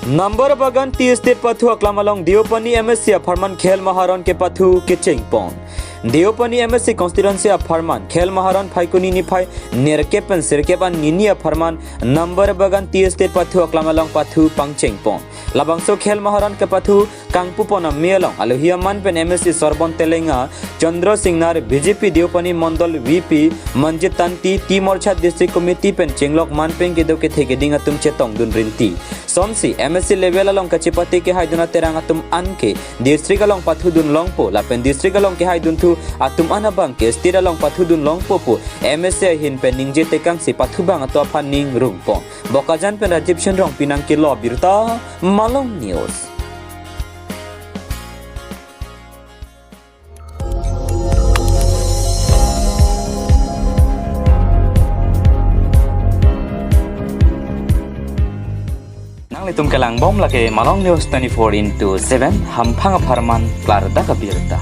number बगन T state पथु अक्लामलोंग दियोपनी MSc फरमान खेल महारन के पथु के चिंगपोन दियोपनी एमएससी कॉन्स्टिट्यूएंसी फरमान खेल महारन फाइकुनी निफाई नेरकेपन सिरकेपन निनी फरमान नंबर बगन टी स्टेट पथु अक्लामलोंग पथु पंगचिंगपोन लबंगसो खेल महारन के पथु कांगपुपन मेलोंग अलुहियामान पेन एमएससी सरबन तेलेंगा चंद्र सिंगनार बीजेपी दियोपनी मंडल वीपी मंजित तंती टी मोर्चा डिस्ट्रिक्ट कमिटी पेन चिंगलोक मानपेंग के दो के थे के दिंगा तुम चेतोंग दुन रिंती सोमसी एमएससी लेवल अलोंग कचिपति के हाइदुना तेरांगा तुम अनके डिस्ट्रिक्ट अलोंग पथु दुन लोंगपो लापेन डिस्ट्रिक्ट अलोंग के हाइदुन थु आतुम अनाबंग के स्टेट अलोंग पथु दुन लोंगपो पो एमएससी हिन पे निंजे तेकांग से पथु बांग तो अफा निंग रुंगपो बोकाजान पे राजीव चंद्र पिनांग के लो बिरता मालोंग न्यूज़ तुम के लांग बम लगे मालोंग न्यूज़ 24/7 हम फंग फरमान क्लार दा का बिरता